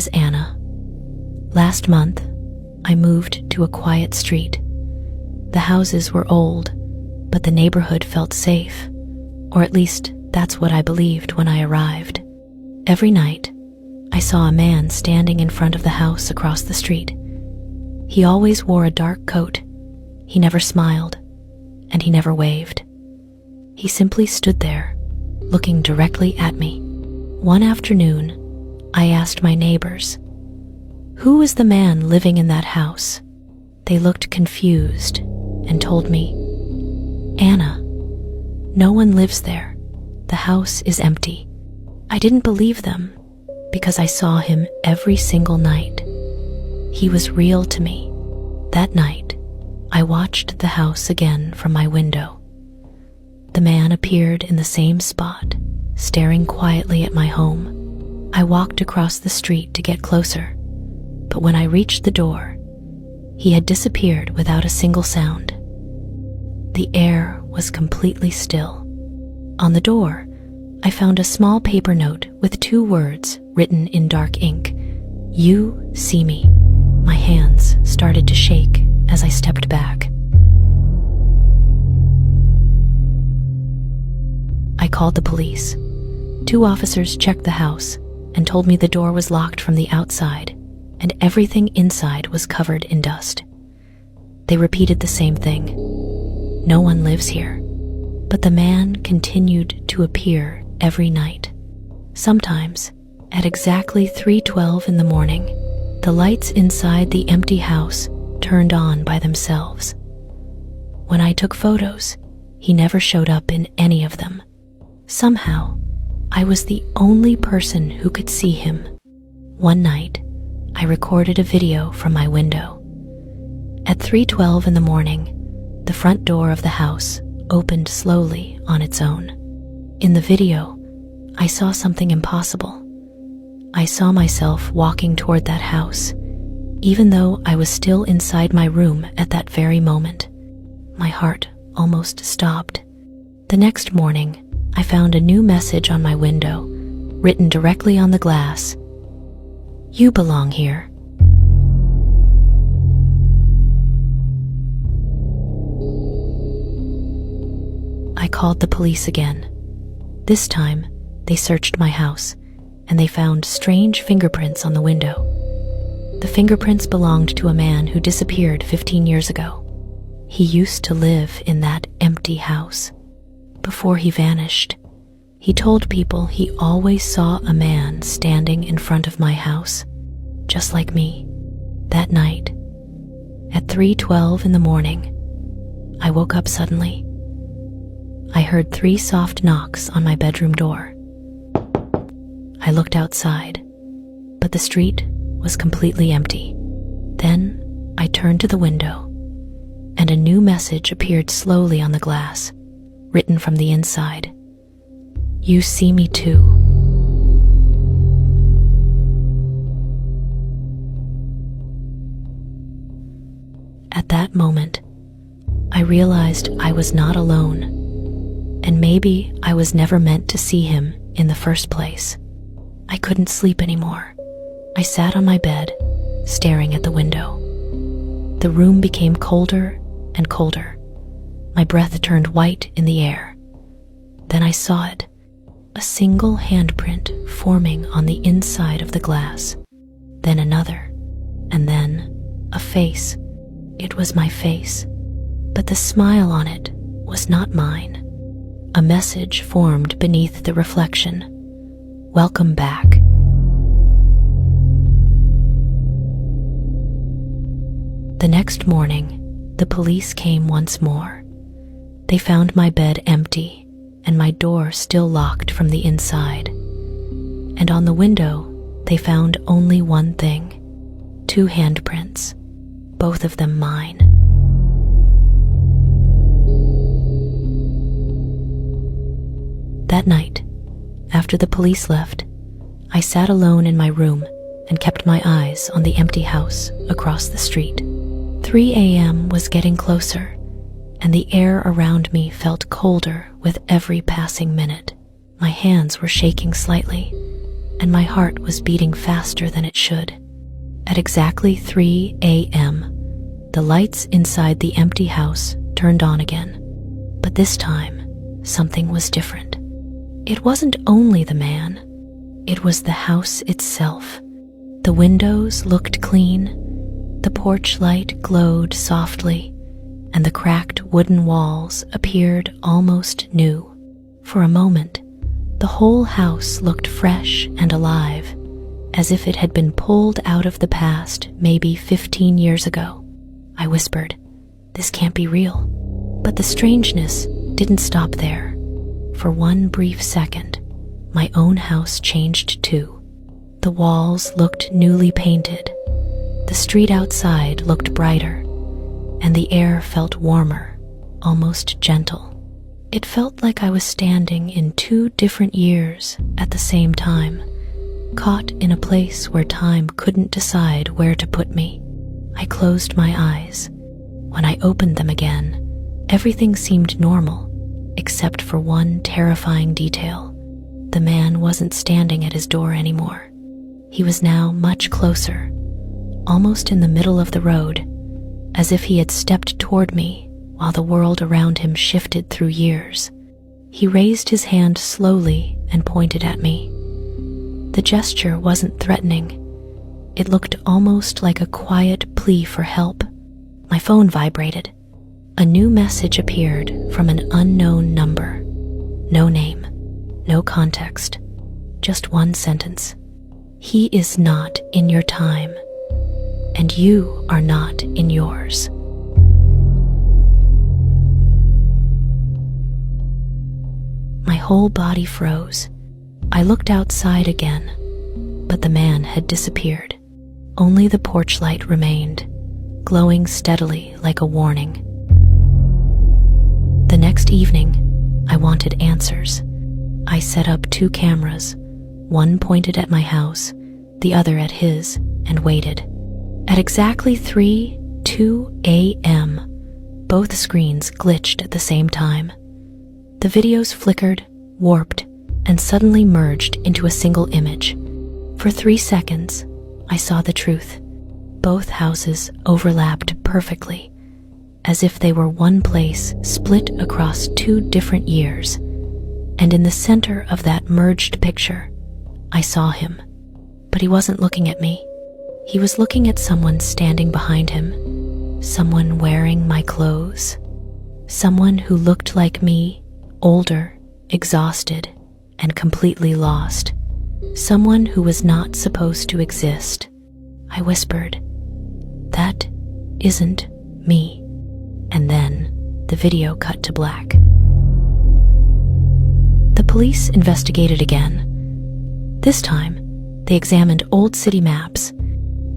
is Anna. Last month, I moved to a quiet street. The houses were old, but the neighborhood felt safe, or at least that's what I believed when I arrived. Every night, I saw a man standing in front of the house across the street. He always wore a dark coat. He never smiled, and he never waved. He simply stood there, looking directly at me. One afternoon, I asked my neighbors, "Who is the man living in that house?" They looked confused and told me, "Anna, no one lives there. The house is empty." I didn't believe them because I saw him every single night. He was real to me. That night, I watched the house again from my window. The man appeared in the same spot, staring quietly at my home. I walked across the street to get closer, but when I reached the door, he had disappeared without a single sound. The air was completely still. On the door, I found a small paper note with 2 words written in dark ink. "You see me." My hands started to shake as I stepped back. I called the police. 2 officers checked the house and told me the door was locked from the outside and everything inside was covered in dust. They repeated the same thing. No one lives here. But the man continued to appear every night. Sometimes, at exactly 3:12 in the morning, the lights inside the empty house turned on by themselves. When I took photos, he never showed up in any of them. Somehow, I was the only person who could see him. One night, I recorded a video from my window. At 3:12 in the morning, the front door of the house opened slowly on its own. In the video, I saw something impossible. I saw myself walking toward that house, even though I was still inside my room at that very moment. My heart almost stopped. The next morning, I found a new message on my window, written directly on the glass. "You belong here." I called the police again. This time, they searched my house, and they found strange fingerprints on the window. The fingerprints belonged to a man who disappeared 15 years ago. He used to live in that empty house. Before he vanished, he told people he always saw a man standing in front of my house, just like me. That night, at 3:12 in the morning, I woke up suddenly. I heard 3 soft knocks on my bedroom door. I looked outside, but the street was completely empty. Then I turned to the window, and a new message appeared slowly on the glass, written from the inside. "You see me too." At that moment, I realized I was not alone, and maybe I was never meant to see him in the first place. I couldn't sleep anymore. I sat on my bed, staring at the window. The room became colder and colder. My breath turned white in the air. Then I saw it, a single handprint forming on the inside of the glass. Then another, and then a face. It was my face, but the smile on it was not mine. A message formed beneath the reflection. "Welcome back." The next morning, the police came once more. They found my bed empty and my door still locked from the inside. And on the window, they found only one thing: 2 handprints, both of them mine. That night, after the police left, I sat alone in my room and kept my eyes on the empty house across the street. 3 a.m. was getting closer, and the air around me felt colder with every passing minute. My hands were shaking slightly, and my heart was beating faster than it should. At exactly 3 a.m., the lights inside the empty house turned on again. But this time, something was different. It wasn't only the man, it was the house itself. The windows looked clean, the porch light glowed softly, and the cracked wooden walls appeared almost new. For a moment, the whole house looked fresh and alive, as if it had been pulled out of the past maybe 15 years ago. I whispered, "This can't be real." But the strangeness didn't stop there. For one brief second, my own house changed too. The walls looked newly painted, the street outside looked brighter, and the air felt warmer, almost gentle. It felt like I was standing in 2 different years at the same time, caught in a place where time couldn't decide where to put me. I closed my eyes. When I opened them again, everything seemed normal, except for one terrifying detail. The man wasn't standing at his door anymore. He was now much closer, almost in the middle of the road, as if he had stepped toward me while the world around him shifted through years. He raised his hand slowly and pointed at me. The gesture wasn't threatening. It looked almost like a quiet plea for help. My phone vibrated. A new message appeared from an unknown number. No name, no context, just one sentence. "He is not in your time, and you are not in yours." My whole body froze. I looked outside again, but the man had disappeared. Only the porch light remained, glowing steadily like a warning. The next evening, I wanted answers. I set up 2 cameras, one pointed at my house, the other at his, and waited. At exactly 3:02 a.m., both screens glitched at the same time. The videos flickered, warped, and suddenly merged into a single image. For 3 seconds, I saw the truth. Both houses overlapped perfectly, as if they were one place split across 2 different years. And in the center of that merged picture, I saw him. But he wasn't looking at me. He was looking at someone standing behind him, someone wearing my clothes, someone who looked like me, older, exhausted, and completely lost, someone who was not supposed to exist. I whispered, "That isn't me." And then the video cut to black. The police investigated again. This time, they examined old city maps,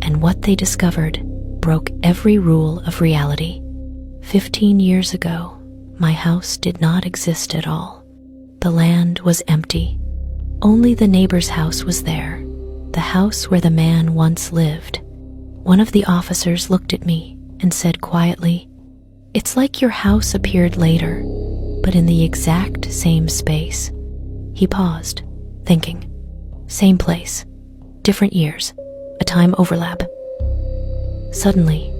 and what they discovered broke every rule of reality. 15 years ago, my house did not exist at all. The land was empty. Only the neighbor's house was there, the house where the man once lived. One of the officers looked at me and said quietly, "It's like your house appeared later, but in the exact same space." He paused, thinking. Same place, different years, a time overlap. Suddenly,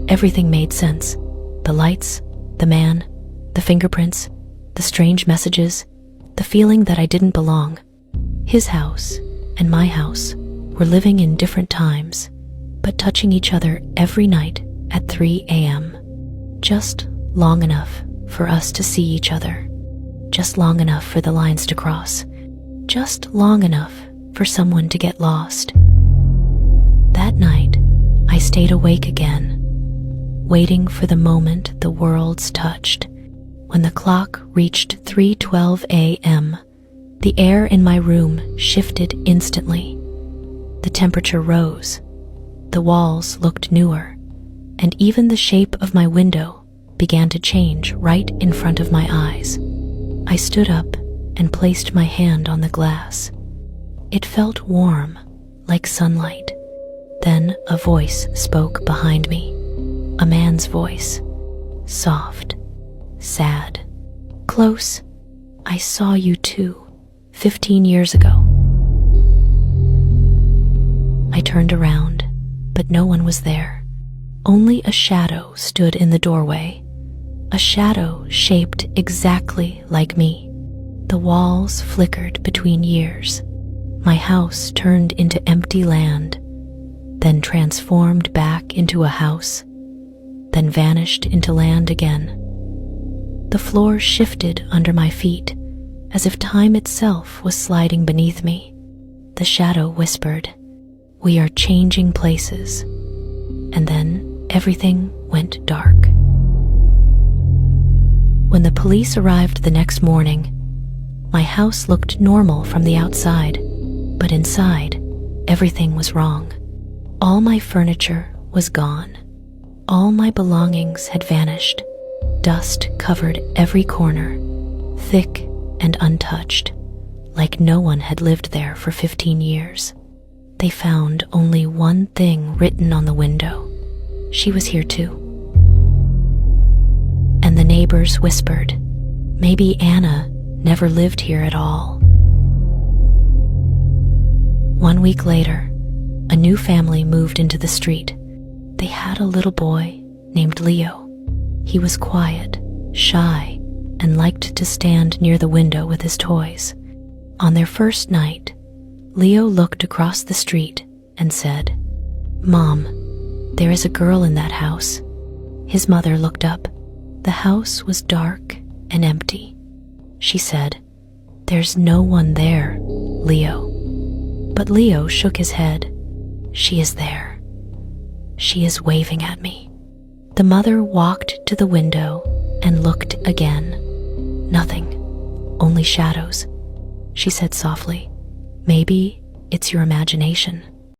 everything made sense. The lights, the man, the fingerprints, the strange messages, the feeling that I didn't belong. His house and my house were living in different times, but touching each other every night at 3 a.m. Just long enough for us to see each other. Just long enough for the lines to cross. Just long enough for someone to get lost. That night, I stayed awake again, waiting for the moment the worlds touched. When the clock reached 3:12 a.m., the air in my room shifted instantly. The temperature rose, the walls looked newer, and even the shape of my window began to change right in front of my eyes. I stood up and placed my hand on the glass. It felt warm, like sunlight. Then a voice spoke behind me, a man's voice, soft, sad, close. "I saw you too, 15 years ago." turned around, but no one was there. Only a shadow stood in the doorway, a shadow shaped exactly like me. The walls flickered between years. My house turned into empty land, then transformed back into a house, then vanished into land again. The floor shifted under my feet, as if time itself was sliding beneath me. The shadow whispered, "We are changing places." And then everything went dark. When the police arrived the next morning, my house looked normal from the outside, but inside, everything was wrong. All my furniture was gone. All my belongings had vanished. Dust covered every corner, thick and untouched, like no one had lived there for 15 years. They found only one thing written on the window. She was here too. And the neighbors whispered, maybe Anna never lived here at all. 1 week later, a new family moved into the street. They had a little boy named Leo. He was quiet, shy, and liked to stand near the window with his toys. On their first night, Leo looked across the street and said, "Mom, there is a girl in that house." His mother looked up. The house was dark and empty. She said, "There's no one there, Leo." But Leo shook his head. "She is there. She is waving at me." The mother walked to the window and looked again. Nothing, only shadows. She said softly, "Maybe it's your imagination."